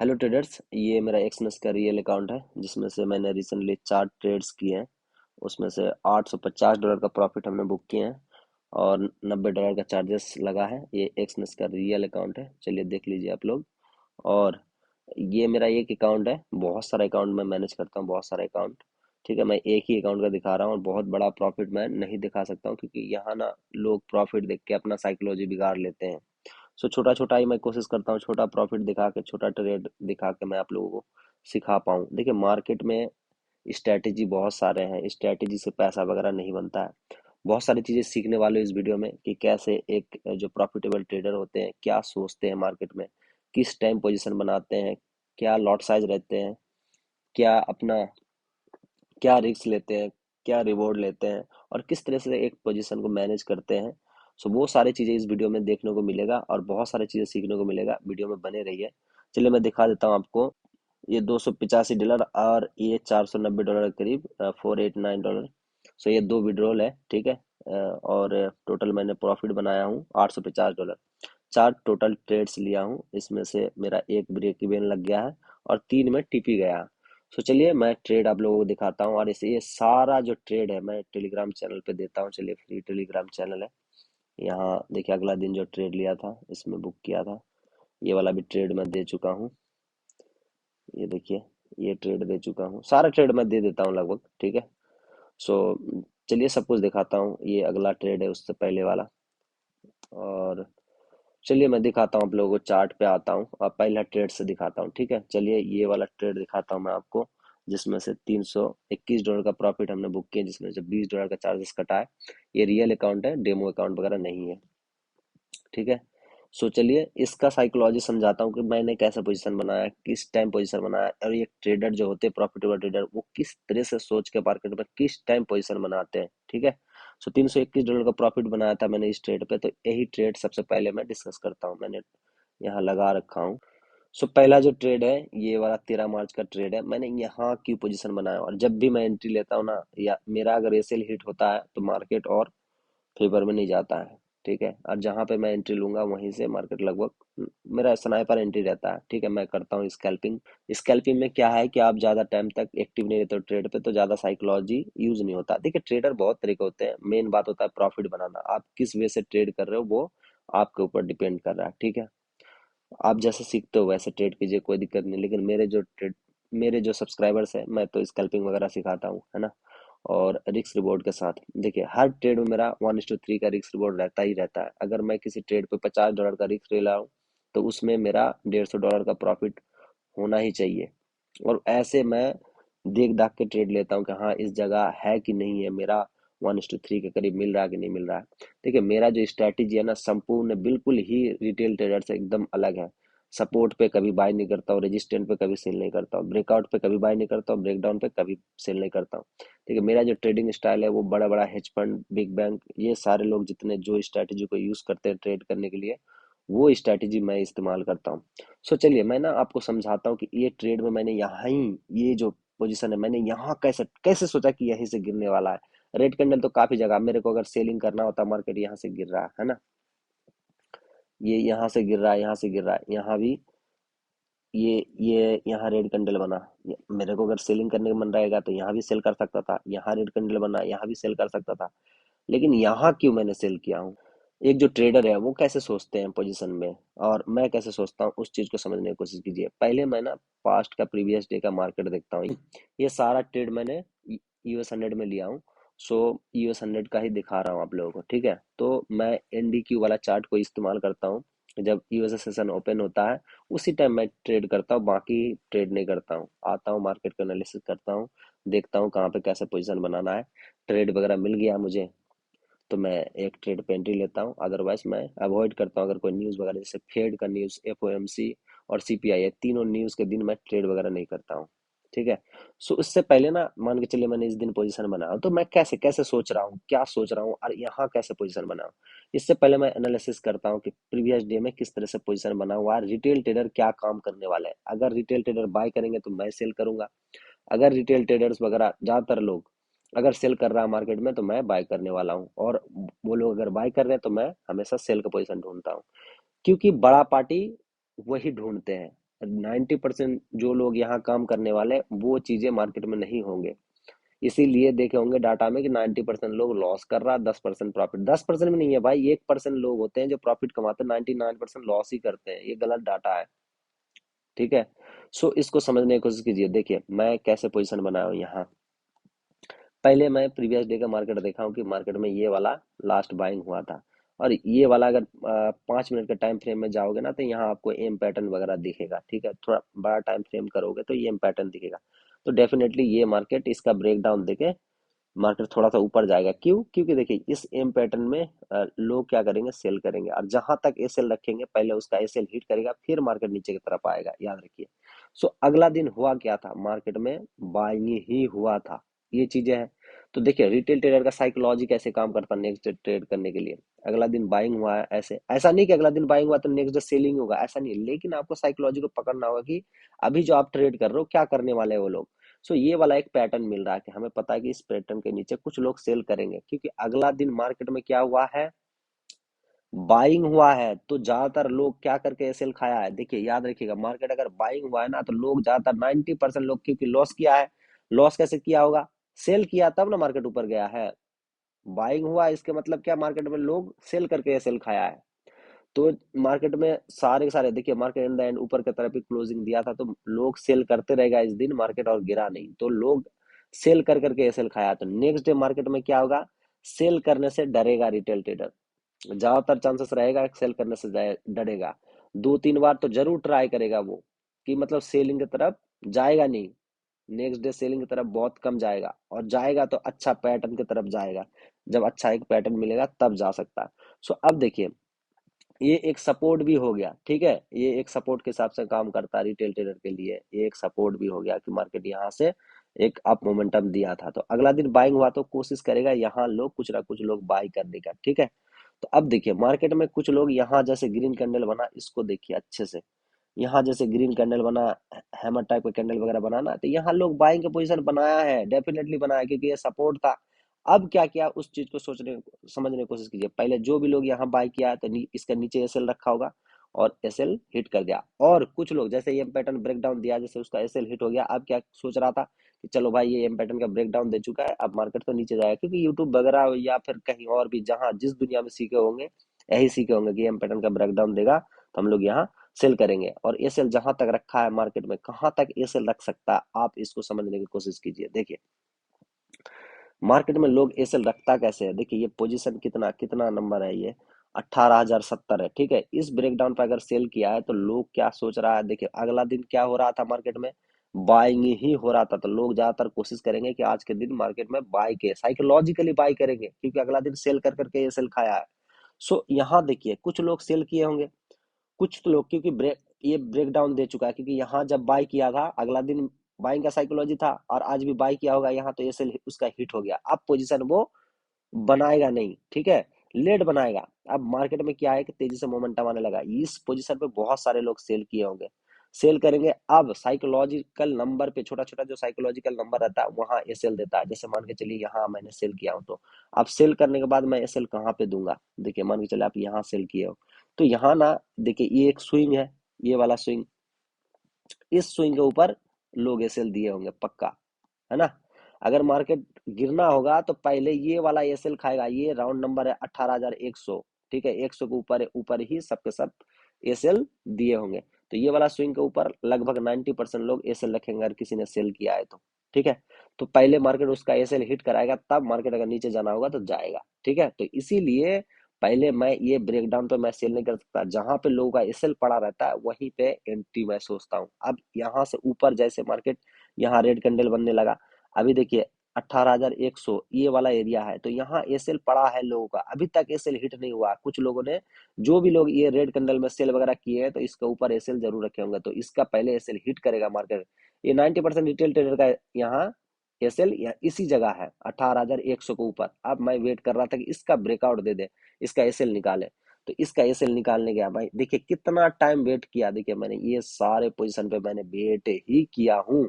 Hello traders, ये मेरा Exness का रियल अकाउंट है जिसमें से मैंने रिसेंटली 4 ट्रेड्स किए हैं। उसमें से $850 का प्रॉफिट हमने बुक किए हैं और $90 का चार्जेस लगा है। ये एक्सनेस का रियल अकाउंट है, चलिए देख लीजिए आप लोग। और ये मेरा एक अकाउंट है, बहुत सारा अकाउंट मैं मैनेज करता हूँ, बहुत सारे अकाउंट। ठीक है, मैं एक ही अकाउंट का दिखा रहा हूँ और बहुत बड़ा प्रॉफिट मैं नहीं दिखा सकता हूँ क्योंकि यहाँ ना लोग प्रॉफिट देख के अपना साइकोलॉजी बिगाड़ लेते हैं। सो छोटा छोटा ही मैं कोशिश करता हूँ, छोटा प्रॉफिट दिखा के, छोटा ट्रेड दिखा के मैं आप लोगों को सिखा पाऊँ। देखिए, मार्केट में स्ट्रैटेजी बहुत सारे हैं, स्ट्रैटेजी से पैसा वगैरह नहीं बनता है। बहुत सारी चीज़ें सीखने वाले हो इस वीडियो में कि कैसे एक जो प्रॉफिटेबल ट्रेडर होते हैं क्या सोचते हैं मार्केट में, किस टाइम पोजीशन बनाते हैं, क्या लॉट साइज रहते हैं, क्या अपना क्या रिस्क लेते हैं, क्या रिवॉर्ड लेते हैं और किस तरह से एक पोजीशन को मैनेज करते हैं। सो वो सारी चीज़ें इस वीडियो में देखने को मिलेगा और बहुत सारी चीज़ें सीखने को मिलेगा, वीडियो में बने रहिए। चलिए मैं दिखा देता हूँ आपको। ये $285 और ये $490 के करीब, $489। सो ये दो विड्रॉल है, ठीक है। और टोटल मैंने प्रॉफिट बनाया हूँ $850। 4 टोटल ट्रेड्स लिया हूँ, इसमें से मेरा एक ब्रेक इवन लग गया है और 3 में टिप ही गया। सो चलिए मैं ट्रेड आप लोगों को दिखाता हूँ और इसे ये सारा जो ट्रेड है मैं टेलीग्राम चैनल पे देता हूँ। चलिए, फ्री टेलीग्राम चैनल है। यहाँ देखिए, अगला दिन जो ट्रेड लिया था इसमें बुक किया था, ये वाला भी ट्रेड मैं दे चुका हूँ। ये देखिए, ये ट्रेड दे चुका हूँ, सारा ट्रेड मैं दे देता हूँ लगभग, ठीक है। सो चलिए सब कुछ दिखाता हूँ। ये अगला ट्रेड है उससे पहले वाला। और चलिए मैं दिखाता हूँ आप लोगों को, चार्ट पे आता हूँ और पहला ट्रेड से दिखाता हूँ, ठीक है। चलिए ये वाला ट्रेड दिखाता हूँ मैं आपको, जिसमें से $321 का प्रॉफिट हमने बुक किया, जिसमें से $20 का चार्जेस कटा है। ये रियल अकाउंट है, डेमो अकाउंट वगैरह नहीं है, ठीक है। सो चलिए इसका साइकोलॉजी समझाता हूँ कि मैंने कैसे पोजीशन बनाया, किस टाइम पोजीशन बनाया और ये ट्रेडर जो होते हैं प्रॉफिटेबल ट्रेडर, वो किस तरह से सोच के मार्केट में किस टाइम पोजीशन बनाते हैं, ठीक है। सो $321 का प्रॉफिट बनाया था मैंने इस ट्रेड पे, तो यही ट्रेड सबसे पहले मैं डिस्कस करता हूँ। मैंने यहाँ लगा रखा हूँ। सो पहला जो ट्रेड है ये वाला 13 मार्च का ट्रेड है। मैंने यहाँ की पोजीशन बनाया और जब भी मैं एंट्री लेता हूँ ना, या मेरा अगर एसएल हिट होता है तो मार्केट और फेवर में नहीं जाता है, ठीक है। और जहाँ पे मैं एंट्री लूंगा वहीं से मार्केट लगभग मेरा स्नाइपर एंट्री रहता है, ठीक है। मैं करता हूँ स्कैल्पिंग। स्कैल्पिंग में क्या है कि आप ज़्यादा टाइम तक एक्टिव नहीं रहते हो ट्रेड पे, तो ज़्यादा साइकोलॉजी यूज नहीं होता। देखिए, ट्रेडर बहुत तरह के होते हैं, मेन बात होता है प्रॉफिट बनाना। आप किस वे से ट्रेड कर रहे हो वो आपके ऊपर डिपेंड कर रहा है, ठीक है। आप जैसे सीखते हो वैसे ट्रेड कीजिए, कोई दिक्कत नहीं। लेकिन मेरे जो सब्सक्राइबर्स हैं, मैं तो स्कैल्पिंग वगैरह सिखाता हूँ, है ना। और रिस्क रिवॉर्ड के साथ देखिए, हर ट्रेड में मेरा 1:3 का रिस्क रिवॉर्ड रहता ही रहता है। अगर मैं किसी ट्रेड पे $50 का रिस्क ले रहा हूँ तो उसमें मेरा $150 का प्रॉफिट होना ही चाहिए। और ऐसे मैं देख दाख के ट्रेड लेता हूँ कि हाँ इस जगह है कि नहीं है, मेरा 1:3 के करीब मिल रहा है कि नहीं मिल रहा है। देखिए, मेरा जो स्ट्रैटेजी है ना, संपूर्ण बिल्कुल ही रिटेल ट्रेडर से एकदम अलग है। सपोर्ट पे कभी बाय नहीं करता हूँ, रेजिस्टेंट पे कभी सेल नहीं करता हूँ, ब्रेकआउट पे कभी बाय नहीं करता हूँ, ब्रेकडाउन पे कभी सेल नहीं करता हूँ। देखिए, मेरा जो ट्रेडिंग स्टाइल है वो बड़ा बड़ा हेज फंड, बिग बैंक, ये सारे लोग जितने जो स्ट्रैटेजी को यूज करते हैं ट्रेड करने के लिए, वो स्ट्रैटेजी मैं इस्तेमाल करता हूँ। सो चलिए मैं ना आपको समझाता हूँ कि ये ट्रेड में मैंने यहाँ ही, ये जो पोजीशन है मैंने यहाँ कैसे कैसे सोचा कि यहीं से गिरने वाला है। रेड कैंडल तो काफी जगह मेरे को अगर सेलिंग करना होता, मार्केट यहाँ से गिर रहा है ना, ये यहाँ से गिर रहा है, यहाँ से गिर रहा है, यहाँ भी ये यहाँ रेड कैंडल बना। मेरे को अगर सेलिंग करने का मन रहेगा तो यहाँ भी सेल कर सकता था, यहाँ रेड कैंडल बना, यहाँ भी सेल कर सकता था। लेकिन यहाँ क्यों मैंने सेल किया हूँ? एक जो ट्रेडर है वो कैसे सोचते हैं पोजीशन में और मैं कैसे सोचता हूँ, उस चीज को समझने की कोशिश कीजिए। पहले मैं ना पास्ट का, प्रीवियस डे का मार्केट देखता हूँ। ये सारा ट्रेड मैंने US 100 में लिया हूँ। सो US 100 का ही दिखा रहा हूँ आप लोगों को, ठीक है। तो मैं NDQ वाला चार्ट को इस्तेमाल करता हूँ। जब यूएसए सेशन ओपन होता है उसी टाइम मैं ट्रेड करता हूँ, बाकी ट्रेड नहीं करता हूँ। आता हूँ, मार्केट का एनालिसिस करता हूँ, देखता हूँ कहाँ पे कैसे पोजीशन बनाना है। ट्रेड वगैरह मिल गया मुझे तो मैं एक ट्रेड पे एंट्री लेता हूँ, अदरवाइज मैं अवॉइड करता हूँ। अगर कोई न्यूज़ वगैरह जैसे फेड का न्यूज़, FOMC और CPI, है तीनों न्यूज़ के दिन मैं ट्रेड वगैरह नहीं करता हूँ, ठीक है। सो इससे पहले ना मान के चलिए मैंने इस दिन पोजीशन बनाया तो मैं कैसे कैसे सोच रहा हूँ, क्या सोच रहा हूँ और यहाँ कैसे पोजीशन बनाऊँ। इससे पहले मैं एनालिसिस करता हूँ कि प्रीवियस डे में किस तरह से पोजीशन बना हुआ है, रिटेल ट्रेडर क्या काम करने वाला है। अगर रिटेल ट्रेडर बाय करेंगे तो मैं सेल करूंगा। अगर रिटेल ट्रेडर्स वगैरह ज्यादातर लोग अगर सेल कर रहा है मार्केट में तो मैं बाय करने वाला हूँ, और वो लोग अगर बाय कर रहे हैं तो मैं हमेशा सेल का पोजीशन ढूंढता हूँ। क्योंकि बड़ा पार्टी वही ढूंढते हैं, 90% जो लोग यहाँ काम करने वाले हैं, वो चीजें मार्केट में नहीं होंगे। इसीलिए देखे होंगे डाटा में कि 90% लोग लॉस कर रहा है, 10% प्रॉफिट। 10% में नहीं है भाई, 1% लोग होते हैं जो प्रॉफिट कमाते हैं, 99% लॉस ही करते हैं। ये गलत डाटा है। ठीक है। सो इसको समझने की कोशिश कीजिए। देखिए मैं कैसे पोजीशन बनाया हूँ यहाँ। पहले मैं प्रीवियस डे का मार्केट देखा हूँ कि मार्केट में ये वाला लास्ट बाइंग हुआ था, और ये वाला अगर 5 मिनट के टाइम फ्रेम में जाओगे ना, तो यहाँ आपको एम पैटर्न वगैरह दिखेगा। ठीक है, थोड़ा बड़ा टाइम फ्रेम करोगे तो ये एम पैटर्न दिखेगा। तो डेफिनेटली ये मार्केट इसका ब्रेक डाउन देके मार्केट थोड़ा सा ऊपर जाएगा। क्यों? क्योंकि देखिए इस एम पैटर्न में लोग क्या करेंगे, सेल करेंगे, और जहां तक एसएल रखेंगे पहले उसका एसएल हिट करेगा, फिर मार्केट नीचे की तरफ आएगा, याद रखिए। सो अगला दिन हुआ क्या था, मार्केट में बाइंग ही हुआ था। ये चीजें हैं। तो देखिए रिटेल ट्रेडर का साइकोलॉजी कैसे काम करता है नेक्स्ट डे ट्रेड करने के लिए। अगला दिन बाइंग हुआ है, ऐसे ऐसा नहीं कि अगला दिन बाइंग हुआ तो नेक्स्ट डे सेलिंग होगा, ऐसा नहीं है। लेकिन आपको साइकोलॉजी को पकड़ना होगा कि अभी जो आप ट्रेड कर रहे हो क्या करने वाले हैं वो लोग। सो ये वाला एक पैटर्न मिल रहा है कि हमें पता है कि इस पैटर्न के नीचे कुछ लोग सेल करेंगे, क्योंकि अगला दिन मार्केट में क्या हुआ है, बाइंग हुआ है। तो ज्यादातर लोग क्या करके सेल खाया है, देखिए याद रखिएगा, मार्केट अगर बाइंग हुआ है ना, तो लोग ज्यादातर 90% लोग, क्योंकि लॉस किया है। लॉस कैसे किया होगा, सेल किया तब ना मार्केट ऊपर गया है। बाइंग हुआ इसके मतलब क्या, मार्केट में लोग सेल करके सेल खाया है। तो मार्केट में सारे के सारे देखिए, मार्केट इन द एंड ऊपर की तरफ ही क्लोजिंग दिया था, तो लोग सेल करते रहेगा इस दिन मार्केट, और गिरा नहीं। तो लोग सेल कर करके सेल खाया, तो नेक्स्ट डे मार्केट में क्या होगा, सेल करने से डरेगा रिटेल ट्रेडर। ज्यादातर चांसेस रहेगा सेल करने से डरेगा। 2-3 बार तो जरूर ट्राई करेगा वो, कि मतलब सेलिंग की तरफ जाएगा नहीं। नेक्स्ट डे सेलिंग की तरफ बहुत कम जाएगा, और जाएगा तो अच्छा पैटर्न की तरफ जाएगा। जब अच्छा एक पैटर्न मिलेगा तब जा सकता है। सो अब देखिए, ये एक सपोर्ट भी हो गया। ठीक है, ये एक सपोर्ट के हिसाब से काम करता है रिटेल ट्रेडर के लिए। ये एक सपोर्ट भी हो गया कि मार्केट यहाँ से एक अप मोमेंटम दिया था, तो अगला दिन बाइंग हुआ तो कोशिश करेगा यहाँ लोग कुछ ना कुछ लोग बाई करने का। ठीक है। तो अब देखिए मार्केट में कुछ लोग यहाँ जैसे ग्रीन कैंडल बना, इसको देखिए अच्छे से। यहाँ जैसे ग्रीन कैंडल बना, हैमर टाइप का कैंडल वगैरह बनाना, तो यहाँ लोग बाइंग का पोजीशन बनाया है, डेफिनेटली बनाया, क्योंकि ये सपोर्ट था। अब क्या किया, उस चीज को सोचने समझने की कोशिश कीजिए। पहले जो भी लोग यहाँ बाय किया है, तो इसका नीचे एसएल रखा होगा, और एसएल हिट कर दिया। और कुछ लोग जैसे ये पैटर्न ब्रेक डाउन दिया, जैसे उसका एसएल हिट हो गया, अब क्या सोच रहा था कि चलो भाई ये एम पैटर्न का ब्रेक डाउन दे चुका है, अब मार्केट तो नीचे जाएगा, क्योंकि यूट्यूब वगैरह या फिर कहीं और भी जहां जिस दुनिया में सीखे होंगे, यही सीखे होंगे कि एम पैटर्न का ब्रेक डाउन देगा तो हम लोग यहाँ सेल करेंगे। और एसएल जहां तक रखा है मार्केट में, कहां तक एसएल रख सकता है, आप इसको समझने की कोशिश कीजिए। देखिए मार्केट में लोग एसएल रखता कैसे है, देखिए ये पोजीशन कितना कितना नंबर है, ये 18,070 है। ठीक है, इस ब्रेकडाउन पर अगर सेल किया है तो लोग क्या सोच रहा है, देखिए अगला दिन क्या हो रहा था मार्केट में, बाइंग ही हो रहा था। तो लोग ज्यादातर कोशिश करेंगे कि आज के दिन मार्केट में बाय के, साइकोलॉजिकली बाय करेंगे, क्योंकि अगला दिन सेल कर करके ये सेल खाया है। सो यहाँ देखिए कुछ लोग सेल किए होंगे, कुछ तो लोग, क्योंकि ये ब्रेक डाउन दे चुका है, क्योंकि यहाँ जब बाय किया था अगला दिन बाइंग का साइकोलॉजी था, और आज भी बाय किया होगा यहाँ, तो ये सेल उसका हिट हो गया। अब पोजीशन वो बनाएगा नहीं। ठीक है, लेट बनाएगा। अब मार्केट में क्या है कि तेजी से मोमेंटम आने लगा, इस पोजीशन पे बहुत सारे लोग सेल किए होंगे, सेल करेंगे। अब साइकोलॉजिकल नंबर पे, छोटा छोटा जो साइकोलॉजिकल नंबर रहता है वहां ये सेल देता है। जैसे मान के चलिए यहाँ मैंने सेल किया हूं, तो अब सेल करने के बाद मैं ये सेल कहाँ पे दूंगा, देखिए मान के चले आप यहाँ सेल किए हो, तो यहाँ ना देखिए ये एक स्विंग है, ये वाला स्विंग, इस स्विंग के ऊपर लोग एसएल दिए होंगे पक्का, है ना। अगर मार्केट गिरना होगा तो पहले ये वाला एसएल खाएगा, ये राउंड नंबर है 18,100। ठीक है, 100 के ऊपर ऊपर ही सबके सब एसएल दिए होंगे। तो ये वाला स्विंग के ऊपर लगभग 90% लोग एसएल रखेंगे अगर किसी ने सेल किया है तो। ठीक है, तो पहले मार्केट उसका एसएल हिट कराएगा, तब मार्केट अगर नीचे जाना होगा तो जाएगा। ठीक है, तो इसीलिए पहले मैं ये ब्रेकडाउन पे मैं सेल नहीं कर सकता, जहां पे लोगों का एसएल पड़ा रहता है वहीं पे एंट्री मैं सोचता हूँ। अब यहाँ से ऊपर जैसे मार्केट यहाँ रेड कैंडल बनने लगा, अभी देखिए 18,100 ये वाला एरिया है, तो यहाँ एसएल पड़ा है लोगों का, अभी तक एसएल हिट नहीं हुआ। कुछ लोगों ने, जो भी लोग ये रेड कैंडल में सेल वगैरह किए हैं, तो इसके ऊपर एसएल जरूर रखे होंगे, तो इसका पहले एसएल हिट करेगा मार्केट। ये 90% रिटेल ट्रेडर का यहाँ एसएल इसी जगह है 18,100 के ऊपर। अब मैं वेट कर रहा था कि इसका ब्रेकआउट दे दे, इसका एसएल निकाले। तो इसका एसएल निकालने गया भाई, देखिए कितना टाइम वेट किया, देखिए मैंने ये सारे पोजीशन पे मैंने वेट ही किया हूँ।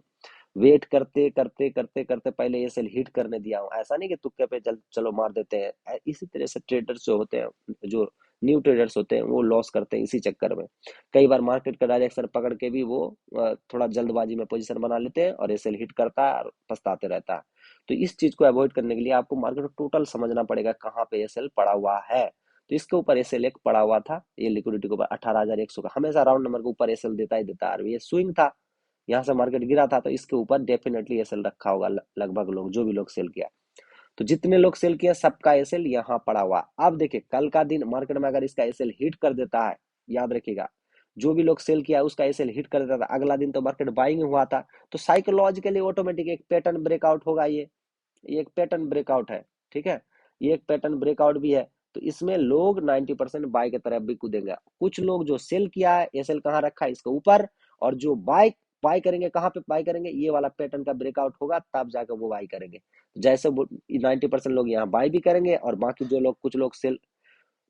वेट करते करते करते करते पहले एसएल हिट करने दिया हूँ, ऐसा नहीं कि तुक्के पे चलो मार देते हैं। इसी तरह से ट्रेडर्स जो होते हैं, जो न्यू ट्रेडर्स होते हैं वो लॉस करते हैं इसी चक्कर में। कई बार मार्केट का डायरेक्शन पकड़ के भी वो थोड़ा जल्दबाजी में पोजीशन बना लेते हैं और एसएल हिट करता है और पछताते रहता है। तो इस चीज को अवॉइड करने के लिए आपको मार्केट को टोटल समझना पड़ेगा कहाँ पे एसएल पड़ा हुआ है। तो इसके ऊपर एसएल एक पड़ा हुआ था, ये लिक्विडिटी के ऊपर 18,100 का हमेशा राउंड नंबर के ऊपर एसएल देता ही देता है, और ये स्विंग था, यहाँ से मार्केट गिरा था तो इसके ऊपर डेफिनेटली एसएल रखा होगा लगभग लोग, जो भी लोग सेल किया। तो जितने लोग सेल किया सबका एसएल यहाँ पड़ा हुआ। अब देखिए कल का दिन मार्केट में अगर इसका एसएल हिट कर देता है, याद रखिएगा, जो भी लोग सेल किया उसका एसएल हिट कर देता था, अगला दिन तो मार्केट बाइंग हुआ था, तो साइकोलॉजिकली ऑटोमेटिक एक पैटर्न ब्रेकआउट होगा। ये एक पैटर्न ब्रेकआउट है, ठीक है, ये एक पैटर्न ब्रेकआउट भी है। तो इसमें लोग 90% बाय की तरफ भी कूदेंगे। कुछ लोग जो सेल किया है, एसएल कहाँ रखा है इसके ऊपर, और जो बाय बाय करेंगे, कहाँ पे बाय करेंगे, ये वाला पैटर्न का ब्रेकआउट होगा तब जाकर वो बाय करेंगे। जैसे 90% लोग यहाँ बाय भी करेंगे और बाकी जो लोग, कुछ लोग सेल,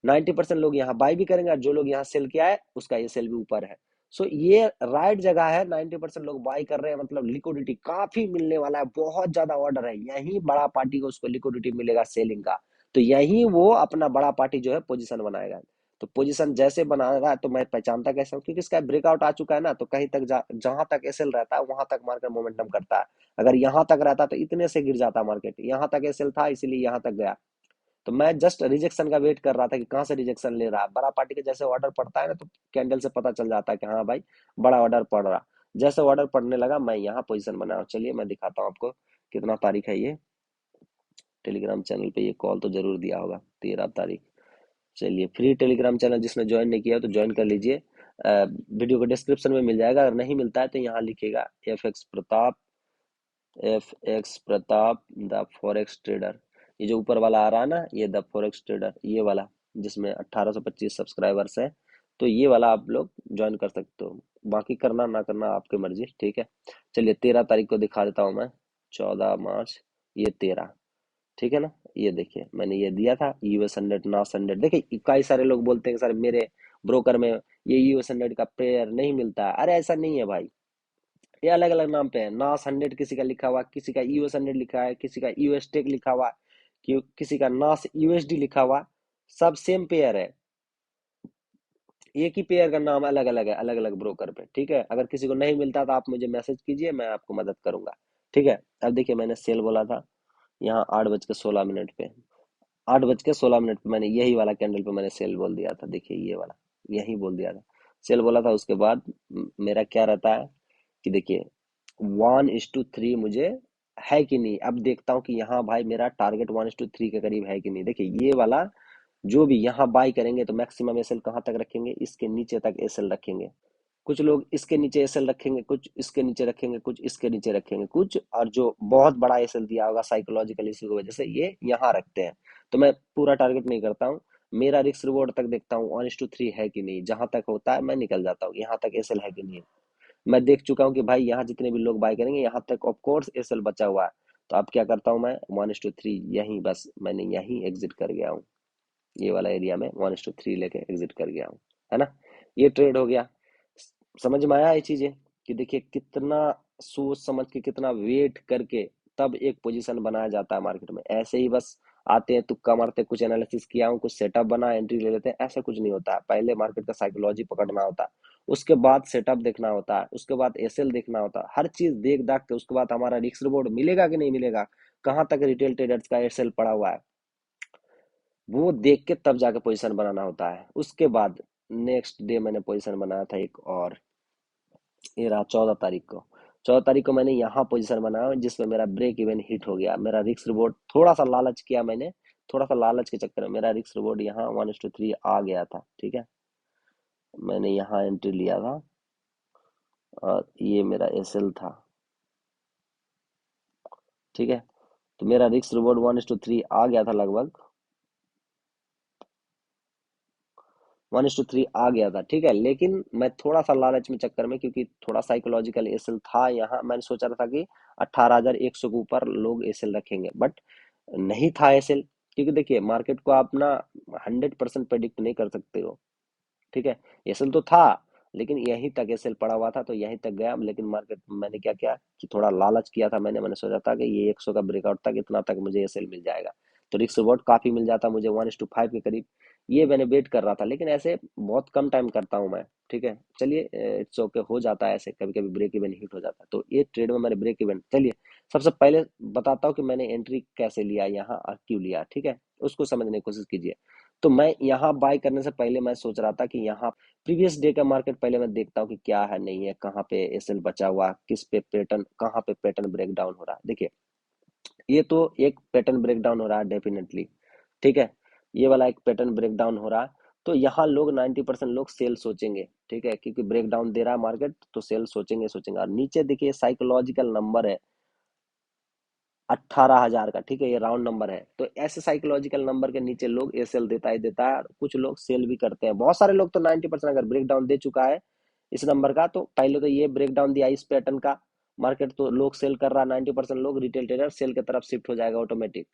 90% लोग यहाँ बाय भी करेंगे और जो लोग यहाँ सेल किया है उसका ये सेल भी ऊपर है। सो ये राइट जगह है, 90% लोग बाय कर रहे हैं, मतलब लिक्विडिटी काफी मिलने वाला है, बहुत ज्यादा ऑर्डर है, यही बड़ा पार्टी को उसको लिक्विडिटी मिलेगा सेलिंग का, तो यही वो अपना बड़ा पार्टी जो है पोजीशन बनाएगा। तो पोजीशन जैसे बना रहा है तो मैं पहचानता कैसे हूँ, क्योंकि इसका ब्रेकआउट आ चुका है ना, तो कहीं तक जहां तक एसएल रहता है वहां तक मार्केट मोमेंटम करता है। अगर यहाँ तक रहता तो इतने से गिर जाता मार्केट, यहाँ तक एसएल था इसीलिए यहाँ तक गया। तो मैं जस्ट रिजेक्शन का वेट कर रहा था कि कहाँ से रिजेक्शन ले रहा है, बड़ा पार्टी का जैसे ऑर्डर पड़ता है ना, तो कैंडल से पता चल जाता है कि हाँ भाई बड़ा ऑर्डर पड़ रहा। जैसे ऑर्डर पड़ने लगा मैं यहाँ पोजीशन बनाया। चलिए मैं दिखाता हूँ आपको कितना तारीख है ये, टेलीग्राम चैनल पे ये कॉल तो जरूर दिया होगा, 13 तारीख। चलिए फ्री टेलीग्राम चैनल जिसने ज्वाइन नहीं किया तो ज्वाइन कर लीजिए, वीडियो को डिस्क्रिप्शन में मिल जाएगा, अगर नहीं मिलता है तो यहाँ लिखेगा F x Pratap the forex trader. ये जो ऊपर वाला आ रहा है ना, ये द फॉरेक्स ट्रेडर, ये वाला जिसमें 1825 सब्सक्राइबर्स है, तो ये वाला आप लोग ज्वाइन कर सकते हो। बाकी करना ना करना आपकी मर्जी, ठीक है। चलिए 13 तारीख को दिखा देता हूँ मैं, 14 मार्च, ये 13, ठीक है ना। ये देखिए मैंने ये दिया था US 100 नास 100। देखिए कई सारे लोग बोलते हैं कि सर मेरे ब्रोकर में ये US 100 का पेयर नहीं मिलता है, अरे ऐसा नहीं है भाई, ये अलग अलग नाम पे है। नास 100 किसी का लिखा हुआ, किसी का US 100 लिखा है, किसी का यूएस टेक लिखा हुआ, किसी का नास यूएसडी लिखा हुआ, सब सेम पेयर है, एक ही पेयर का नाम अलग अलग है अलग अलग ब्रोकर पे, ठीक है। अगर किसी को नहीं मिलता तो आप मुझे मैसेज कीजिए, मैं आपको मदद करूंगा, ठीक है। अब देखिए मैंने सेल बोला था यहाँ 8:16 पे, 8:16 पे मैंने यही वाला कैंडल पे मैंने सेल बोल दिया था, देखिए ये वाला, यही बोल दिया था, सेल बोला था। उसके बाद मेरा क्या रहता है कि देखिए 1:3 मुझे है कि नहीं, अब देखता हूँ कि यहाँ भाई मेरा टारगेट 1:3 के करीब है कि नहीं। देखिए ये वाला जो भी यहाँ बाई करेंगे तो मैक्सिमम एसएल कहाँ तक रखेंगे, इसके नीचे तक एसएल रखेंगे। कुछ लोग इसके नीचे एसएल रखेंगे, कुछ इसके नीचे रखेंगे, कुछ इसके नीचे रखेंगे, कुछ और जो बहुत बड़ा एसएल दिया होगा साइकोलॉजिकल इश्यू की वजह से ये यहाँ रखते हैं। तो मैं पूरा टारगेट नहीं करता हूँ, मेरा रिस्क रिवॉर्ड तक देखता हूँ 1:3 है कि नहीं, जहां तक होता है मैं निकल जाता हूँ, यहाँ तक एसएल है कि नहीं। मैं देख चुका हूँ कि भाई यहाँ जितने भी लोग बाय करेंगे यहाँ तक ऑफ कोर्स एसएल बचा हुआ है, तो अब क्या करता हूँ मैं 1:3 यहीं, बस मैंने यहीं एग्जिट कर गया हूँ, ये वाला एरिया में 1:3 लेके एग्जिट कर गया हूँ, है ना। ये ट्रेड हो गया। समझ में आया ये चीजें, कि देखिए कितना सोच समझ के, कितना वेट करके तब एक पोजीशन बनाया जाता है मार्केट में। ऐसे ही बस आते हैं तुक्का मारते, कुछ एनालिसिस किया हूँ, कुछ सेटअप बना, एंट्री ले लेते हैं, ऐसा कुछ नहीं होता है। पहले मार्केट का साइकोलॉजी पकड़ना होता है, उसके बाद सेटअप देखना होता है, उसके बाद एसएल देखना होता है, हर चीज देख दाख के उसके बाद हमारा रिस्क रिवॉर्ड मिलेगा कि नहीं मिलेगा, कहाँ तक रिटेल ट्रेडर्स का एसएल पड़ा हुआ है, वो देख के तब जाके पोजीशन बनाना होता है। उसके बाद नेक्स्ट डे मैंने पोजीशन बनाया था एक और, ये रहा 14 तारीख को। 14 तारीख को मैंने यहाँ पोजीशन बनाया जिसमें मेरा ब्रेक इवन हिट हो गया। मेरा रिस्क रिवॉर्ड थोड़ा सा लालच किया मैंने, थोड़ा सा लालच के चक्कर में मेरा रिस्क रिवॉर्ड यहाँ 1:3 आ गया था, ठीक है। मैंने यहाँ एंट्री लिया था और ये मेरा एसएल था, ठीक है। तो मेरा रिस्क रिवॉर्ड 1:3 आ गया था लगभग, 1:3 आ गया था, ठीक है। लेकिन मैं थोड़ा सा लालच में चक्कर में, क्योंकि थोड़ा साइकोलॉजिकल एसएल था यहाँ, मैंने सोचा था कि 18,100 के ऊपर लोग एसएल रखेंगे, बट नहीं था एसएल। क्योंकि देखिए मार्केट को आप ना 100% प्रेडिक्ट नहीं कर सकते हो, ठीक है। एसएल तो था लेकिन यहीं तक एसएल पड़ा हुआ था तो यहीं तक गया। लेकिन मार्केट मैंने क्या किया कि थोड़ा लालच किया था मैंने सोचा था कि ये 100 का ब्रेकआउट तक इतना तक मुझे एसएल मिल जाएगा, तो रिस्क रिवॉर्ड काफी मिल जाता मुझे 1:5 के करीब। ये मैंने वेट कर रहा था, लेकिन ऐसे बहुत कम टाइम करता हूँ मैं। ठीक है, चलिए, इट्स ओके, हो जाता है ऐसे, कभी कभी ब्रेक इवन हिट हो जाता है। तो ये ट्रेड में मैंने ब्रेक इवन, चलिए सबसे पहले बताता हूँ कि मैंने एंट्री कैसे लिया यहाँ और क्यों लिया। ठीक है, उसको समझने की कोशिश कीजिए। तो मैं यहाँ बाय करने से पहले मैं सोच रहा था कि यहाँ प्रीवियस डे का मार्केट पहले मैं देखता हूँ कि क्या है, नहीं है, कहाँ पे एसएल बचा हुआ, किस पे पैटर्न, कहाँ पे पैटर्न ब्रेक डाउन हो रहा है। देखिए, ये तो एक पैटर्न ब्रेक डाउन हो रहा है डेफिनेटली। ठीक है, ये वाला एक पैटर्न ब्रेक डाउन हो रहा है। तो यहाँ लोग 90% लोग सेल सोचेंगे। ठीक है, क्योंकि ब्रेक डाउन दे रहा है मार्केट, तो सेल सोचेंगे सोचेंगे। और नीचे देखिए साइकोलॉजिकल नंबर है 18,000 का। ठीक है, ये राउंड नंबर है। तो ऐसे साइकोलॉजिकल नंबर के नीचे लोग ए सेल देता ही देता है, और कुछ लोग सेल भी करते हैं। बहुत सारे लोग तो 90% अगर ब्रेक डाउन दे चुका है इस नंबर का, तो पहले तो ये ब्रेक डाउन दिया इस पैटर्न का मार्केट, तो लोग सेल कर रहा है। 90% लोग रिटेल ट्रेडर सेल की तरफ शिफ्ट हो जाएगा ऑटोमेटिक।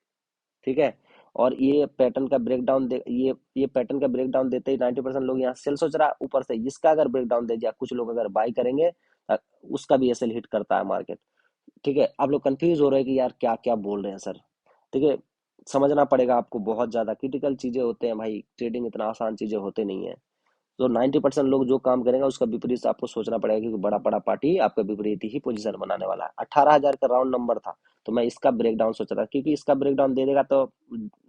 ठीक है, और ये पैटर्न का ब्रेकडाउन दे, ये पैटर्न का ब्रेकडाउन देते ही 90% लोग यहाँ सेल सोच रहा है। ऊपर से इसका अगर ब्रेकडाउन दे दिया, कुछ लोग अगर बाई करेंगे, उसका भी एसएल हिट करता है मार्केट। ठीक है, आप लोग कंफ्यूज हो रहे हैं कि यार क्या क्या बोल रहे हैं सर। ठीक है, समझना पड़ेगा आपको, बहुत ज्यादा क्रिटिकल चीजें होते हैं भाई, ट्रेडिंग इतना आसान चीजें होते नहीं है। तो 90% लोग जो काम करेंगे उसका विपरीत आपको सोचना पड़ेगा, क्योंकि बड़ा बड़ा पार्टी आपका विपरीत ही पोजीशन बनाने वाला है। 18,000 का राउंड नंबर था, तो मैं इसका ब्रेकडाउन सोच रहा था, क्योंकि इसका ब्रेकडाउन दे देगा तो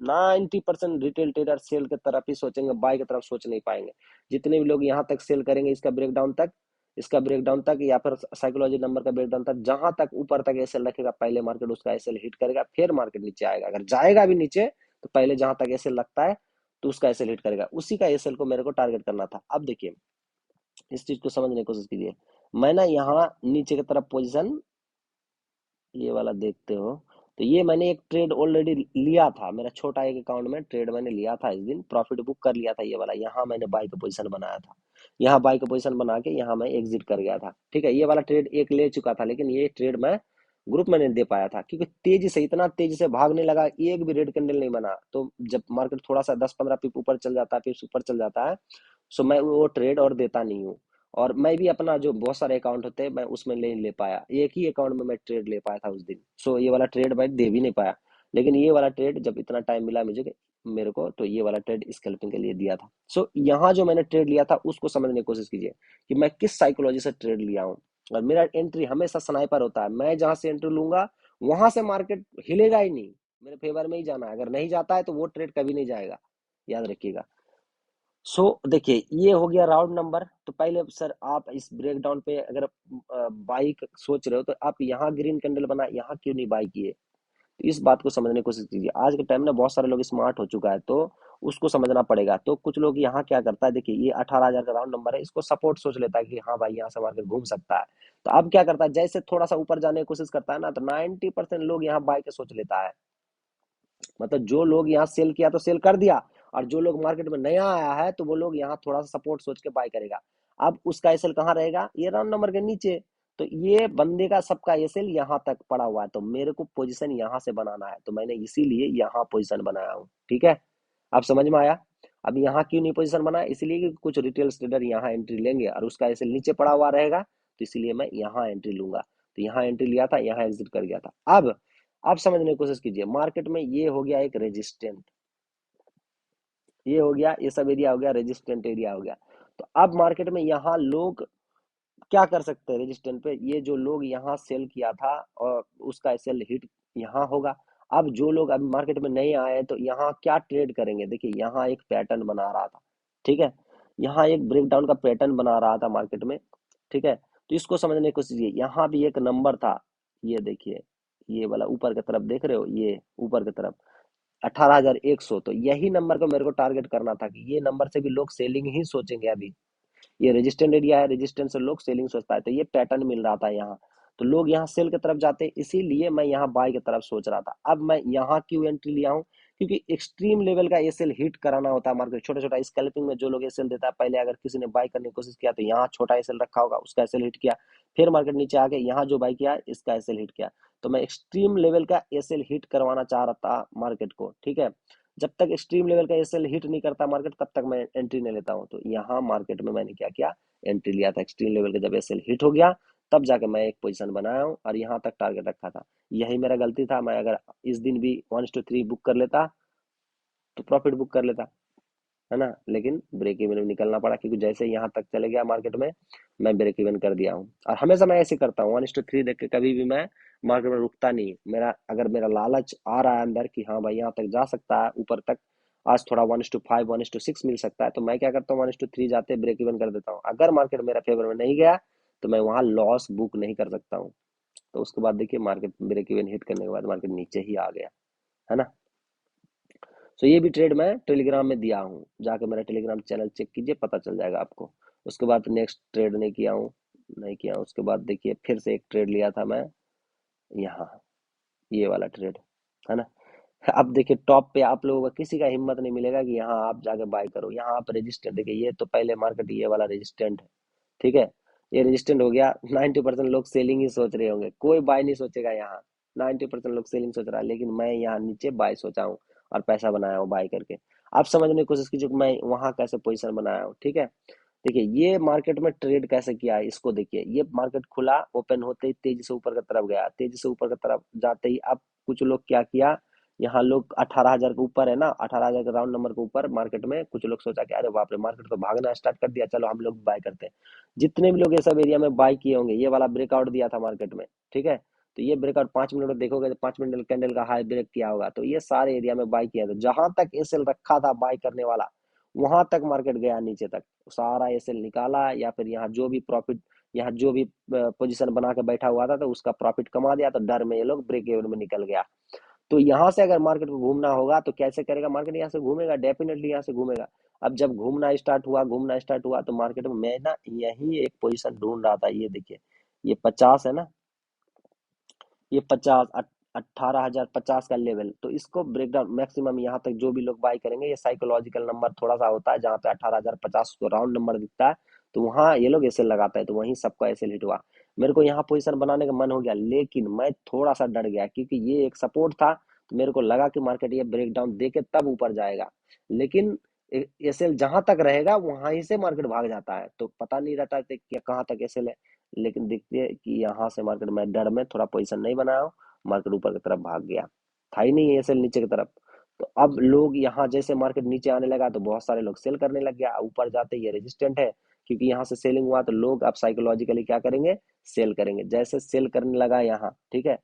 90% रिटेल ट्रेडर सेल की तरफ ही सोचेंगे, बाय की तरफ सोच नहीं पाएंगे। जितने भी लोग यहाँ तक सेल करेंगे इसका ब्रेकडाउन तक या फिर साइकोलॉजी नंबर का ब्रेकडाउन तक, जहां तक ऊपर तक एसएल रखेगा पहले मार्केट उसका एसएल हिट करेगा, फिर मार्केट नीचे आएगा। अगर जाएगा भी नीचे, तो पहले जहां तक एसएल लगता है तो उसका एसएल हिट करेगा, उसी का एसएल को मेरे को टारगेट करना था। अब देखिए, इस चीज को समझने की कोशिश कीजिए। मैं ना यहाँ नीचे की तरफ पोजीशन, ये वाला देखते हो, तो ये मैंने एक ट्रेड ऑलरेडी लिया था, मेरा छोटा एक अकाउंट में ट्रेड मैंने लिया था, इस दिन प्रॉफिट बुक कर लिया था। ये वाला यहाँ मैंने बाई का पोजीशन बनाया था, यहाँ बाई का पोजीशन बना के यहाँ मैं एग्जिट कर गया था। ठीक है, ये वाला ट्रेड एक ले चुका था, लेकिन ये ट्रेड मैं ग्रुप में नहीं दे पाया था, क्योंकि तेजी से, इतना तेजी से भागने लगा, एक भी रेड कैंडल नहीं बना। तो जब मार्केट थोड़ा सा 10-15 पिप ऊपर चल जाता है, फिर ऊपर चल जाता है, सो मैं वो ट्रेड और देता नहीं हूँ। और मैं भी अपना जो बहुत सारे अकाउंट होते हैं मैं उसमें नहीं ले पाया, एक ही अकाउंट में मैं ट्रेड ले पाया था उस दिन। सो ये वाला ट्रेड मैं दे भी नहीं पाया, लेकिन ये वाला ट्रेड जब इतना टाइम मिला मुझे, मेरे को, तो ये वाला ट्रेड स्कैल्पिंग के लिए दिया था। सो यहाँ जो मैंने ट्रेड लिया था उसको समझने की कोशिश कीजिए कि मैं किस साइकोलॉजी से ट्रेड लिया हूँ। और मेरा एंट्री हमेशा स्नाइपर होता है, मैं जहां से एंट्री लूंगा वहां से मार्केट हिलेगा ही नहीं, मेरे फेवर में ही जाना है। अगर नहीं जाता है तो वो ट्रेड कभी नहीं जाएगा, याद रखिएगा। सो देखिए, ये हो गया राउंड नंबर। तो पहले सर आप इस ब्रेकडाउन पे अगर बाई सोच रहे हो, तो आप यहाँ ग्रीन कैंडल बना, यहाँ क्यों नहीं बाई किए? तो इस बात को समझने की कोशिश कीजिए। आज के टाइम में बहुत सारे लोग स्मार्ट हो चुका है, तो उसको समझना पड़ेगा। तो कुछ लोग यहाँ क्या करता है, देखिए ये 18,000 का राउंड नंबर है, इसको सपोर्ट सोच लेता है कि हाँ भाई यहाँ से मार्केट घूम सकता है। तो अब क्या करता है, जैसे थोड़ा सा ऊपर जाने की कोशिश करता है ना, तो 90% लोग यहाँ बाई के सोच लेता है। मतलब जो लोग यहाँ सेल किया तो सेल कर दिया, और जो लोग मार्केट में नया आया है तो वो लोग यहाँ थोड़ा सा सपोर्ट सोच के बाय करेगा। अब उसका एसएल कहाँ रहेगा, ये राउंड नंबर के नीचे। तो ये बंदे का सबका एसएल यहाँ तक पड़ा हुआ है, तो मेरे को पोजीशन यहाँ से बनाना है, तो मैंने इसीलिए यहाँ पोजीशन बनाया हूँ। ठीक है, अब समझ में आया? अब यहाँ क्यों नहीं पोजीशन बनाया, इसलिए कि कुछ रिटेल ट्रेडर यहाँ एंट्री लेंगे और उसका एसएल नीचे पड़ा हुआ रहेगा, तो इसलिए मैं यहाँ एंट्री लूंगा। तो यहाँ एंट्री लिया था, यहाँ एग्जिट कर गया था। अब आप समझने की कोशिश कीजिए, मार्केट में ये हो गया एक रेजिस्टेंट, ये हो गया, ये सब एरिया हो गया रेजिस्टेंट एरिया हो गया। तो अब मार्केट में यहाँ लोग क्या कर सकते हैं, रेजिस्टेंट पे ये जो लोग यहाँ सेल किया था और उसका सेल हिट यहाँ होगा। अब जो लोग अभी मार्केट में नहीं आए हैं, तो यहाँ क्या ट्रेड करेंगे, देखिए यहाँ एक पैटर्न बना रहा था। ठीक है, यहाँ एक ब्रेकडाउन का पैटर्न बना रहा था मार्केट में। ठीक है, तो इसको समझने की कोशिश कीजिए। यहाँ भी एक नंबर था, ये देखिए, ये वाला ऊपर की तरफ देख रहे हो, ये ऊपर की तरफ 18,100। तो यही नंबर को मेरे को टारगेट करना था, कि ये नंबर से भी लोग सेलिंग ही सोचेंगे। अभी ये रेजिस्टेंट एरिया है, रेजिस्टेंस से लोग सेलिंग सोचता है, तो ये पैटर्न मिल रहा था यहाँ, तो लोग यहाँ सेल की तरफ जाते हैं, इसीलिए मैं यहाँ बाय की तरफ सोच रहा था। अब मैं यहाँ क्यों एंट्री लिया हूँ, क्योंकि एक्सट्रीम लेवल का एसएल हिट कराना होता है मार्केट। छोटा छोटा स्कैल्पिंग में जो लोग एसएल देता है, पहले अगर किसी ने बाय करने की कोशिश किया तो यहाँ छोटा एसएल रखा होगा, उसका एसएल हिट किया, फिर मार्केट नीचे आके यहाँ जो बाय किया इसका एसएल हिट किया। तो मैं एक्सट्रीम लेवल का एसएल हिट करवाना चाह रहा था मार्केट को। ठीक है, जब तक एक्सट्रीम लेवल का एसएल हिट नहीं करता मार्केट, तब तक मैं एंट्री नहीं लेता हूँ। तो यहाँ मार्केट में मैंने क्या किया, एंट्री लिया था एक्सट्रीम लेवल का। जब एसएल हिट हो गया, तब जाके मैं एक पोजीशन बनाया हूँ और यहाँ तक टारगेट रखा था। यही मेरा गलती था, मैं अगर इस दिन भी 1:3 बुक कर लेता तो प्रॉफिट बुक कर लेता। है ना। लेकिन ब्रेक इवन में निकलना पड़ा, क्योंकि जैसे यहाँ तक चले गया मार्केट में, मैं ब्रेक इवन कर दिया हूँ। और हमेशा मैं ऐसे करता हूँ, 1:3 देख के कभी भी मैं मार्केट में रुकता नहीं। मेरा अगर मेरा लालच आ रहा है अंदर कि हाँ भाई यहाँ तक जा सकता है, ऊपर तक आज थोड़ा 1:5 1:6 मिल सकता है, तो मैं क्या करता हूँ, 1:3 जाते ब्रेक इवन कर देता हूँ। अगर मार्केट मेरा फेवर में नहीं गया तो मैं वहां लॉस बुक नहीं कर सकता हूँ। तो उसके बाद देखिए मार्केट ब्रेक इवन हिट करने के बाद मार्केट नीचे ही आ गया, है ना। सो ये भी ट्रेड मैं टेलीग्राम में दिया हूँ, जाके मेरा टेलीग्राम चैनल चेक कीजिए, पता चल जाएगा आपको। उसके बाद नेक्स्ट ट्रेड नहीं किया हूँ, नहीं किया हूँ। उसके बाद देखिए फिर से एक ट्रेड लिया था मैं यहाँ, ये वाला ट्रेड, है ना। अब देखिए टॉप पे आप लोगों का किसी का हिम्मत नहीं मिलेगा कि यहाँ आप जाके बाय करो। यहाँ आप रेजिस्टेंट देखिए, ये तो पहले मार्केट ये वाला रेजिस्टेंट है, ठीक है। ये रेजिस्टेंट हो गया, 90% लोग सेलिंग ही सोच रहे होंगे, कोई बाय नहीं सोचेगा यहाँ। 90% लोग सेलिंग सोच रहा है, लेकिन मैं यहाँ नीचे बाय सोचा हूँ और पैसा बनाया हूँ बाय करके। आप समझने की कोशिश कीजिए कि मैं वहां कैसे पोजीशन बनाया हूँ, ठीक है। देखिए ये मार्केट में ट्रेड कैसे किया है, इसको देखिए। ये मार्केट खुला, ओपन होते ही तेजी से ऊपर की तरफ गया, तेजी से ऊपर की तरफ जाते ही अब कुछ लोग क्या किया, यहाँ लोग 18,000 के ऊपर है ना, 18,000 के राउंड नंबर के ऊपर मार्केट में कुछ लोग सोचा कि अरे बाप रे मार्केट तो भागना स्टार्ट कर दिया, चलो हम लोग बाय करते हैं। जितने भी लोग ये सब एरिया में बाय किए होंगे, ये वाला ब्रेकआउट दिया था मार्केट में, ठीक है। तो ये ब्रेकआउट 5 मिनट में देखोगे तो 5 मिनट कैंडल का हाई ब्रेक किया होगा, तो ये सारे एरिया में बाय किया था। जहां तक एसएल रखा था बाय करने वाला, वहां तक मार्केट गया नीचे तक, सारा एसएल निकाला, या फिर यहाँ जो भी प्रॉफिट, यहाँ जो भी पोजीशन बना के बैठा हुआ था तो उसका प्रॉफिट कमा दिया, तो डर में ये लोग ब्रेक इवन में निकल गया। तो यहाँ से अगर मार्केट को घूमना होगा तो कैसे करेगा मार्केट, यहाँ से घूमेगा, डेफिनेटली यहाँ से घूमेगा। अब जब घूमना स्टार्ट हुआ तो मार्केट में मैं ना यही एक पोजीशन ढूंढ रहा था। ये देखिए, ये 50 है ना, ये 18,050 का लेवल, तो इसको ब्रेकडाउन मैक्सिमम यहाँ तक जो भी लोग बाय करेंगे, ये साइकोलॉजिकल नंबर थोड़ा सा होता है, जहाँ पे 18,050 को राउंड नंबर दिखता है, तो वहाँ ये लोग ऐसे लगाता है, तो वहीं सबका ऐसे हिट हुआ। मेरे को यहाँ पोजीशन बनाने का मन हो गया, लेकिन मैं थोड़ा सा डर गया, क्योंकि ये एक सपोर्ट था, तो मेरे को लगा कि मार्केट ये ब्रेकडाउन दे के तब ऊपर जाएगा। लेकिन एसएल जहां तक रहेगा वहां ही से मार्केट भाग जाता है, तो पता नहीं रहता है कि कहाँ तक एसएल है। लेकिन देखते हैं कि यहाँ से मार्केट में डर में थोड़ा पोजीशन नहीं बनाया हूं, मार्केट ऊपर की तरफ भाग गया, था ही नहीं एसएल नीचे की तरफ। तो अब लोग यहाँ जैसे मार्केट नीचे आने लगा तो बहुत सारे लोग सेल करने लग गया, ऊपर जाते ही ये रेजिस्टेंट है, क्योंकि यहाँ से सेलिंग हुआ तो लोग अब साइकोलॉजिकली क्या करेंगे, सेल करेंगे। जैसे सेल करने लगा यहाँ, ठीक है,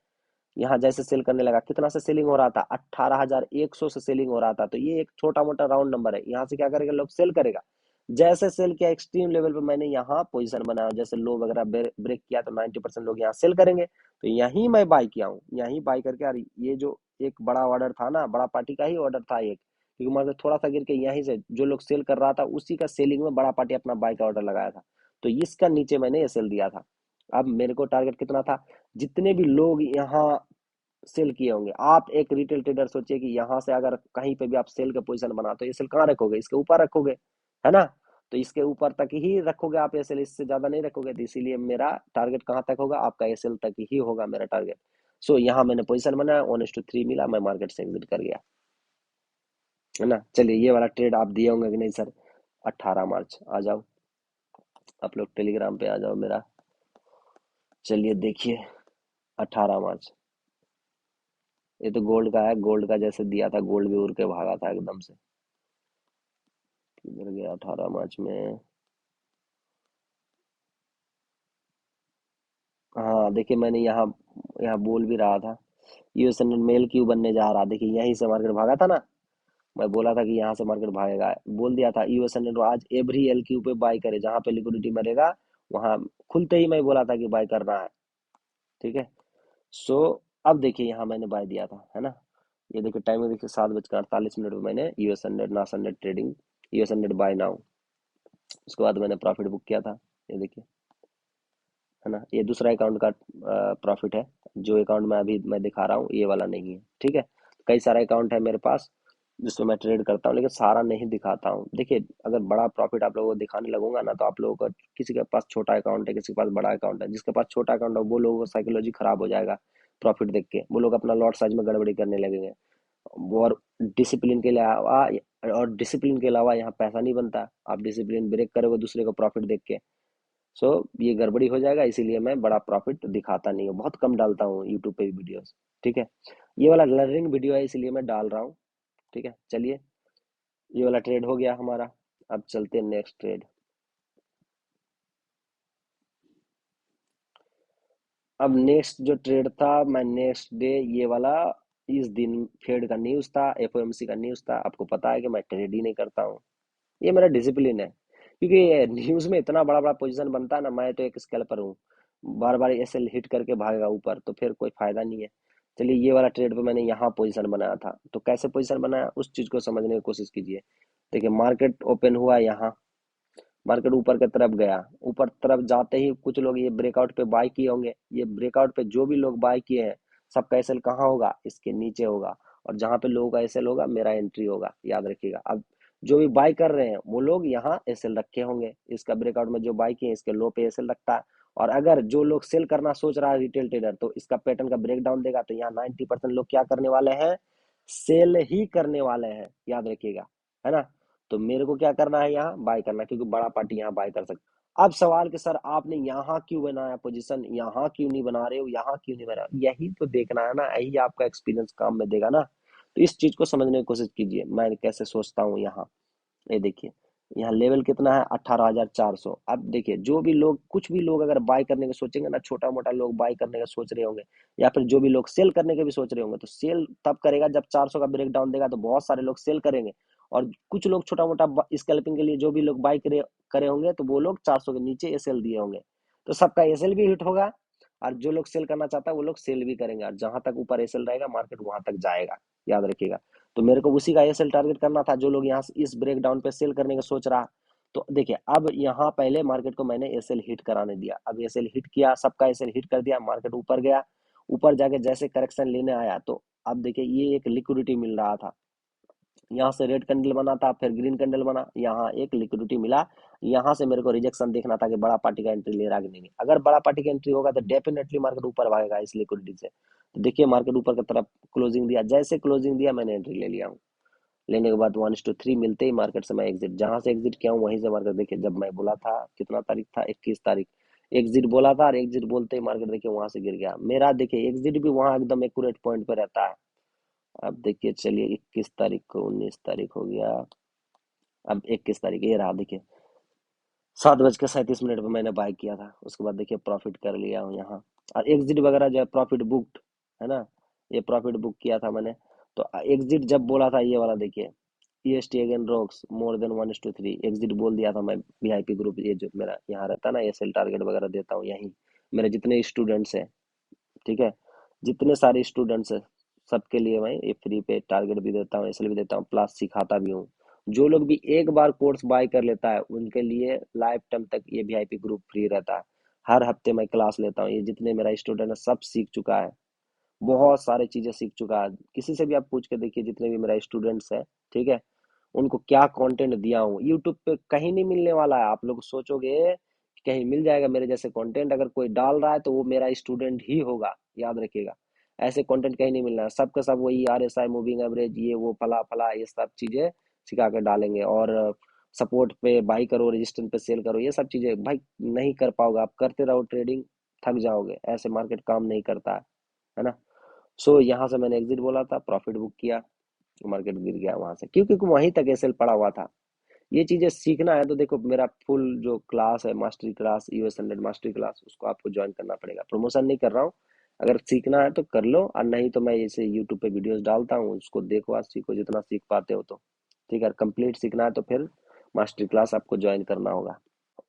यहाँ जैसे सेल करने लगा, कितना से सेलिंग हो रहा था, 18,100 से सेलिंग हो रहा था, तो ये एक छोटा मोटा राउंड नंबर है, यहाँ से क्या करेगा, लोग सेल करेगा। जैसे सेल किया एक्सट्रीम लेवल पे, मैंने यहाँ पोजीशन बनाया, जैसे लो वगैरह ब्रेक किया तो 90% लोग यहाँ सेल करेंगे, तो यहीं मैं बाई किया हूँ, यहीं बाई करके यार, ये जो एक बड़ा ऑर्डर था ना, बड़ा पार्टी का ही ऑर्डर था एक, क्योंकि मार्केट थोड़ा सा गिर के यहीं से जो लोग सेल कर रहा था उसी का सेलिंग में बड़ा पार्टी अपना बाई का ऑर्डर लगाया था, तो इसका नीचे मैंने ये सेल दिया था। अब मेरे को टारगेट कितना था, जितने भी लोग यहाँ सेल किए होंगे, आप एक रिटेल ट्रेडर सोचिए कि यहाँ से अगर कहीं पे भी आप सेल का पोजीशन बनाते हो, ये सेल कहाँ रखोगे, इसके ऊपर रखोगे, है ना। तो इसके ऊपर तक ही रखोगे आप ये सेल, इससे ज्यादा नहीं रखोगे, तो इसीलिए मेरा टारगेट कहाँ तक होगा, आपका ये सेल तक ही होगा मेरा टारगेट। सो यहाँ मैंने पोजीशन बनाया, 1:3 मिला, मैं मार्केट से एग्जिट कर गया, है ना। चलिए ये वाला ट्रेड आप दिए होंगे कि नहीं सर, 18 मार्च आ जाओ, आप लोग टेलीग्राम पे आ जाओ मेरा। चलिए देखिए, 18 मार्च, ये तो गोल्ड का है, गोल्ड का जैसे दिया था, गोल्ड भी उड़ के भागा था एकदम से, किधर गया 18 मार्च में। हाँ देखिए, मैंने यहाँ यहाँ बोल भी रहा था, यूएस मेल क्यू बनने जा रहा, देखिए यहीं से मार्केट भागा था ना, मैं बोला था कि यहाँ से मार्केट भागेगा, बोल दिया था यूएस आज एवरी एल क्यू पे बाय करे, जहां पे लिक्विडिटी मरेगा वहां खुलते ही मैं बोला था कि बाय करना है, ठीक है। सो अब देखिए यहाँ मैंने बाय दिया था, है ना। ये देखिए टाइम देखिए, 7:48 में मैंने US Nas hundred trading, US buy now. उसके बाद मैंने प्रॉफिट बुक किया था, ये देखिए, है ना। ये दूसरा अकाउंट का प्रॉफिट है, जो अकाउंट में अभी मैं दिखा रहा हूँ ये वाला नहीं है, ठीक है। कई सारे अकाउंट है मेरे पास जिसमें मैं ट्रेड करता हूँ, लेकिन सारा नहीं दिखाता हूँ। देखिए अगर बड़ा प्रॉफिट आप लोगों को दिखाने लगूंगा ना, तो आप लोगों का, किसी के पास छोटा अकाउंट है, किसी के पास बड़ा अकाउंट है, जिसके पास छोटा अकाउंट है वो लोगों का साइकोलॉजी खराब हो जाएगा, प्रॉफिट देख के वो लोग अपना लॉट साइज में गड़बड़ी करने लगेंगे। और डिसिप्लिन के अलावा, डिसिप्लिन के अलावा यहाँ पैसा नहीं बनता, आप डिसिप्लिन ब्रेक करोगे दूसरे को प्रॉफिट देख के, सो ये गड़बड़ी हो जाएगा, इसीलिए मैं बड़ा प्रॉफिट दिखाता नहीं हूँ, बहुत कम डालता हूँ यूट्यूब पे वीडियोस, ठीक है। ये वाला लर्निंग वीडियो है, इसीलिए मैं डाल रहा हूँ, ठीक है। चलिए ये वाला ट्रेड हो गया हमारा। अब चलते हैं नेक्स्ट ट्रेड। अब नेक्स्ट जो ट्रेड था, मैं नेक्स्ट डे ये वाला, इस दिन फेड का न्यूज़ था, एफओएमसी का न्यूज़ था। आपको पता है कि मैं ट्रेड ही नहीं करता हूँ, ये मेरा डिसिप्लिन है। क्योंकि न्यूज़ में इतना बड़ा बड़ा पोजीशन बनता है ना, मैं तो एक स्कैल्पर हूँ, बार बार ऐसे हिट करके भागेगा ऊपर तो फिर कोई फायदा नहीं है। चलिए, ये वाला ट्रेड पे मैंने यहाँ पोजीशन बनाया था, तो कैसे पोजीशन बनाया उस चीज़ को समझने की कोशिश कीजिए। देखिए, मार्केट ओपन हुआ यहाँ, मार्केट ऊपर की तरफ गया, ऊपर तरफ जाते ही कुछ लोग ये ब्रेकआउट पे बाय किए होंगे। ये ब्रेकआउट पे जो भी लोग बाय किए हैं, सबका एसएल कहाँ होगा, इसके नीचे होगा। और जहां पे लोगों का एसएल होगा, मेरा एंट्री होगा, याद रखिएगा। अब जो भी बाय कर रहे हैं वो लोग यहाँ एसएल रखे होंगे, इसका ब्रेकआउट में जो बाय किए हैं, इसके लो पे एसएल रखता है। और अगर जो लोग सेल करना सोच रहा है रिटेल ट्रेडर, तो इसका पैटर्न का ब्रेक डाउन देगा, तो यहाँ 90% लोग क्या करने वाले हैं, सेल ही करने वाले हैं, याद रखिएगा, है ना। तो मेरे को क्या करना है, यहाँ बाय करना, क्योंकि बड़ा पार्टी यहाँ बाय कर सकता। अब सवाल कि सर आपने यहाँ क्यों बनाया पोजीशन, यहाँ क्यों नहीं बना रहे हो, यहाँ क्यों नहीं बना रहे हो? यही तो देखना है ना, यही आपका एक्सपीरियंस काम में देगा ना। तो इस चीज को समझने की कोशिश कीजिए, मैं कैसे सोचता हूँ यहाँ। ये देखिए, यहाँ लेवल कितना है, 18,400। अब देखिए, जो भी लोग, कुछ भी लोग अगर बाय करने का सोचेंगे ना, छोटा मोटा लोग बाय करने का सोच रहे होंगे, या फिर जो भी लोग सेल करने के भी सोच रहे होंगे, तो सेल तब करेगा जब 400 का ब्रेक डाउन देगा, तो बहुत सारे लोग सेल करेंगे। और कुछ लोग छोटा मोटा स्कैल्पिंग के लिए जो भी लोग बाय करे करे होंगे, तो वो लोग 400 के नीचे एसएल दिए होंगे, तो सबका एसएल भी हिट होगा। और जो लोग सेल करना चाहता है वो लोग सेल भी करेंगे, और जहां तक ऊपर एसएल रहेगा मार्केट वहां तक जाएगा, याद रखिएगा। तो मेरे को उसी का एसएल टारगेट करना था, जो लोग यहाँ से इस ब्रेक डाउन पे सेल करने का सोच रहा। तो देखिए, अब यहाँ पहले मार्केट को मैंने एसएल हिट कराने दिया, अब एसएल हिट किया, सबका एसएल हिट कर दिया, मार्केट ऊपर गया। ऊपर जाके जैसे करेक्शन लेने आया, तो अब देखिए ये एक लिक्विडिटी मिल रहा था, यहाँ से रेड कैंडल बना था, फिर ग्रीन कैंडल बना, यहाँ एक लिक्विडिटी मिला। यहाँ से मेरे को रिजेक्शन देखना था कि बड़ा पार्टी का एंट्री ले रहा कि नहीं। अगर बड़ा पार्टी का एंट्री होगा तो डेफिनेटली मार्केट ऊपर भागेगा इस लिक्विडिटी से। तो देखिए, मार्केट ऊपर की तरफ क्लोजिंग दिया, जैसे क्लोजिंग दिया मैंने एंट्री ले लिया हूँ। लेने के बाद 1:3 मिलते ही मार्केट से मैं एग्जिट, जहां से एग्जिट किया हूँ वहीं से मार्केट, देखिए जब मैं बोला था, कितना तारीख था, 21 तारीख, एग्जिट बोला था, और एग्जिट बोलते ही मार्केट देखिए वहां से गिर गया मेरा। देखिए, एग्जिट भी वहां एकदम एक्यूरेट पॉइंट पे रहता है। अब देखिए, चलिए 21 तारीख को 19 तारीख हो गया, अब 21 तारीख ये रहा, देखिए 7:37 पे मैंने बाय किया था, उसके बाद देखिए प्रॉफिट कर लिया हूँ यहाँ। और एग्जिट वगैरह जो है प्रॉफिट बुक्ड, है ना, ये प्रॉफिट बुक किया था मैंने। तो एग्जिट जब बोला था ये वाला, देखिए EST again rocks more than 1:3, exit बोल दिया था मैं। वीआईपी ग्रुप, ये जो मेरा यहाँ रहता है ना, ये सेल टारगेट वगैरह देता हूँ यहीं, मेरे जितने स्टूडेंट्स हैं, ठीक है, जितने सारे स्टूडेंट्स हैं, सबके लिए मैं ये फ्री पे टारगेट भी देता हूँ, एसएल भी देता हूँ, प्लस सिखाता भी हूँ। जो लोग भी एक बार कोर्स बाय कर लेता है, उनके लिए लाइफ टाइम तक ये वीआईपी ग्रुप फ्री रहता है। हर हफ्ते मैं क्लास लेता हूँ, ये जितने मेरा स्टूडेंट है सब सीख चुका है, बहुत सारी चीजें सीख चुका है। किसी से भी आप पूछ के देखिए, जितने भी मेरा स्टूडेंट्स है, ठीक है, उनको क्या कंटेंट दिया हूँ, यूट्यूब पे कहीं नहीं मिलने वाला है। आप लोग सोचोगे कि कहीं मिल जाएगा मेरे जैसे कंटेंट, अगर कोई डाल रहा है तो वो मेरा स्टूडेंट ही होगा, याद रखिएगा। ऐसे कंटेंट कहीं नहीं मिलना है, सबका सब वही आरएसआई, मूविंग एवरेज, ये वो फला फला, ये सब चीजें सिखा के डालेंगे। और सपोर्ट पे बाई करो, रजिस्टेंस पे सेल करो, ये सब चीजें भाई नहीं कर पाओगे, आप करते रहो ट्रेडिंग, थक जाओगे, ऐसे मार्केट काम नहीं करता है ना। सो यहाँ से मैंने एग्जिट बोला था, प्रॉफिट बुक किया, मार्केट गिर गया वहां से, क्योंकि वहीं तक एसएल पड़ा हुआ था। ये चीजें सीखना है तो देखो, मेरा फुल जो क्लास है, mastery class, US 100 mastery class, उसको आपको ज्वाइन करना पड़ेगा। प्रमोशन नहीं कर रहा हूँ, अगर सीखना है तो कर लो, और नहीं तो मैं ऐसे यूट्यूब पे वीडियोस डालता हूँ, उसको देखो और सीखो जितना सीख पाते हो तो। ठीक है, कंप्लीट सीखना है तो फिर मास्टरी क्लास आपको ज्वाइन करना होगा।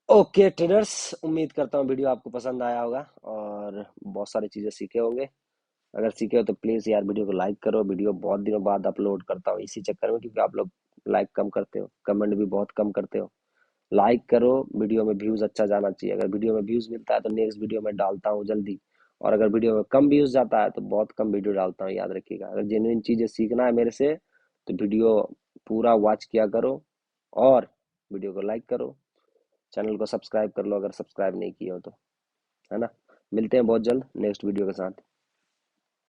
ओके ट्रेडर्स, उम्मीद करता हूँ वीडियो आपको पसंद आया होगा और बहुत सारी चीजें सीखे होंगे। अगर सीखे हो तो प्लीज यार वीडियो को लाइक करो, वीडियो बहुत दिनों बाद अपलोड करता हूँ इसी चक्कर में, क्योंकि आप लोग लाइक कम करते हो, कमेंट भी बहुत कम करते हो। लाइक करो, वीडियो में व्यूज अच्छा जाना चाहिए, अगर वीडियो में व्यूज मिलता है तो नेक्स्ट वीडियो में डालता हूँ जल्दी। और अगर वीडियो में कम व्यूज जाता है तो बहुत कम वीडियो डालता हूँ, याद रखिएगा। अगर जेन्युइन चीजें सीखना है मेरे से तो वीडियो पूरा वॉच किया करो, और वीडियो को लाइक करो, चैनल को सब्सक्राइब कर लो अगर सब्सक्राइब नहीं किए हो तो, है ना। मिलते हैं बहुत जल्द नेक्स्ट वीडियो के साथ।